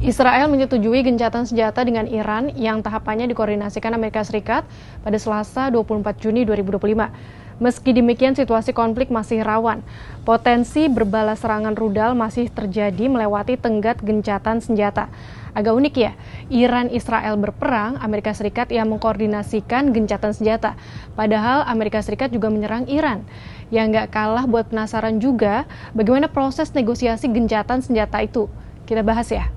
Israel menyetujui gencatan senjata dengan Iran yang tahapannya dikoordinasikan Amerika Serikat pada Selasa 24 Juni 2025. Meski demikian, situasi konflik masih rawan. Potensi berbalas serangan rudal masih terjadi melewati tenggat gencatan senjata. Agak unik ya, Iran-Israel berperang, Amerika Serikat yang mengkoordinasikan gencatan senjata. Padahal Amerika Serikat juga menyerang Iran. Yang nggak kalah buat penasaran juga, bagaimana proses negosiasi gencatan senjata itu. Kita bahas ya.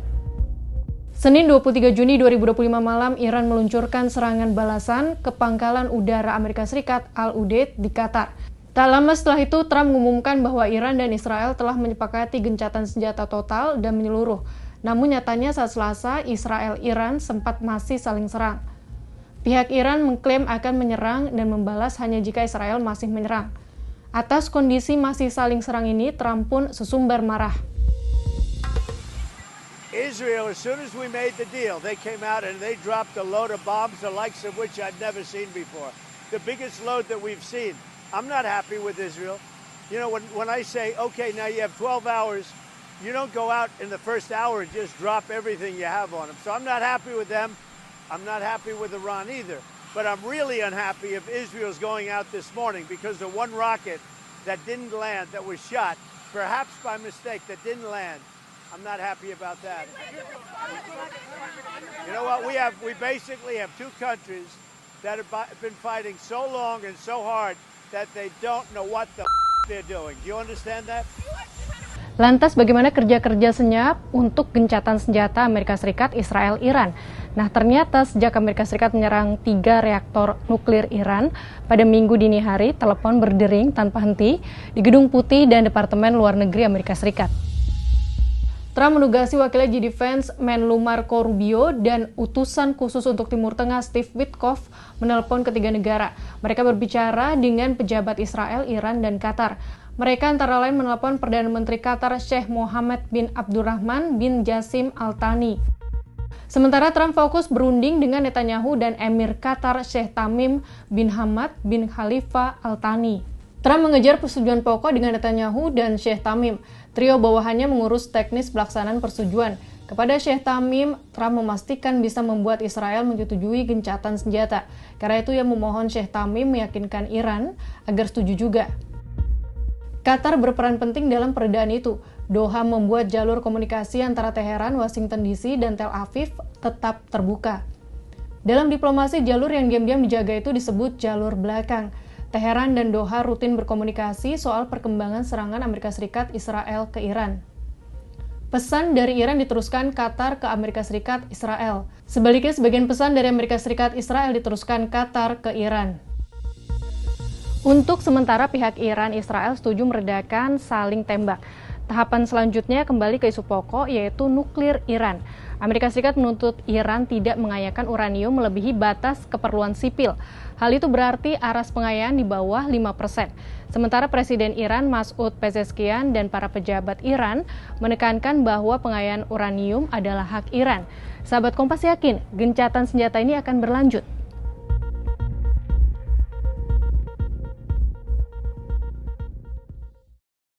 Senin 23 Juni 2025 malam, Iran meluncurkan serangan balasan ke pangkalan udara Amerika Serikat Al-Udeid di Qatar. Tak lama setelah itu, Trump mengumumkan bahwa Iran dan Israel telah menyepakati gencatan senjata total dan menyeluruh. Namun nyatanya saat Selasa, Israel-Iran sempat masih saling serang. Pihak Iran mengklaim akan menyerang dan membalas hanya jika Israel masih menyerang. Atas kondisi masih saling serang ini, Trump pun sesumbar marah. Israel, as soon as we made the deal, they came out and they dropped a load of bombs, the likes of which I've never seen before. The biggest load that we've seen. I'm not happy with Israel. You know, when I say, okay, now you have 12 hours, you don't go out in the first hour and just drop everything you have on them. So I'm not happy with them. I'm not happy with Iran either. But I'm really unhappy if Israel's going out this morning because the one rocket that didn't land, that was shot, perhaps by mistake, that didn't land. I'm not happy about that. You know what? We basically have two countries that have been fighting so long and so hard that they don't know what the they're doing. Do you understand that? Lantas bagaimana kerja-kerja senyap untuk gencatan senjata Amerika Serikat, Israel, Iran? Nah, ternyata sejak Amerika Serikat menyerang 3 reaktor nuklir Iran pada Minggu dini hari, telepon berdering tanpa henti di Gedung Putih dan Departemen Luar Negeri Amerika Serikat. Trump menugasi wakilnya G Defense Menlu Marco Rubio dan utusan khusus untuk Timur Tengah Steve Witkoff menelpon ketiga negara. Mereka berbicara dengan pejabat Israel, Iran, dan Qatar. Mereka antara lain menelpon Perdana Menteri Qatar Sheikh Mohammed bin Abdurrahman bin Jassim Al Thani. Sementara Trump fokus berunding dengan Netanyahu dan Emir Qatar Sheikh Tamim bin Hamad bin Khalifa Al Thani. Trump mengejar persetujuan pokok dengan Netanyahu dan Sheikh Tamim. Trio bawahannya mengurus teknis pelaksanaan persetujuan. Kepada Sheikh Tamim, Trump memastikan bisa membuat Israel menyetujui gencatan senjata. Karena itu ia memohon Sheikh Tamim meyakinkan Iran agar setuju juga. Qatar berperan penting dalam peredaan itu. Doha membuat jalur komunikasi antara Teheran, Washington DC, dan Tel Aviv tetap terbuka. Dalam diplomasi, jalur yang diam-diam dijaga itu disebut jalur belakang. Teheran dan Doha rutin berkomunikasi soal perkembangan serangan Amerika Serikat Israel ke Iran. Pesan dari Iran diteruskan Qatar ke Amerika Serikat Israel. Sebaliknya, sebagian pesan dari Amerika Serikat Israel diteruskan Qatar ke Iran. Untuk sementara pihak Iran Israel setuju meredakan saling tembak. Tahapan selanjutnya kembali ke isu pokok yaitu nuklir Iran. Amerika Serikat menuntut Iran tidak mengayakan uranium melebihi batas keperluan sipil. Hal itu berarti aras pengayaan di bawah 5%. Sementara Presiden Iran Masoud Pezeshkian dan para pejabat Iran menekankan bahwa pengayaan uranium adalah hak Iran. Sahabat Kompas yakin gencatan senjata ini akan berlanjut.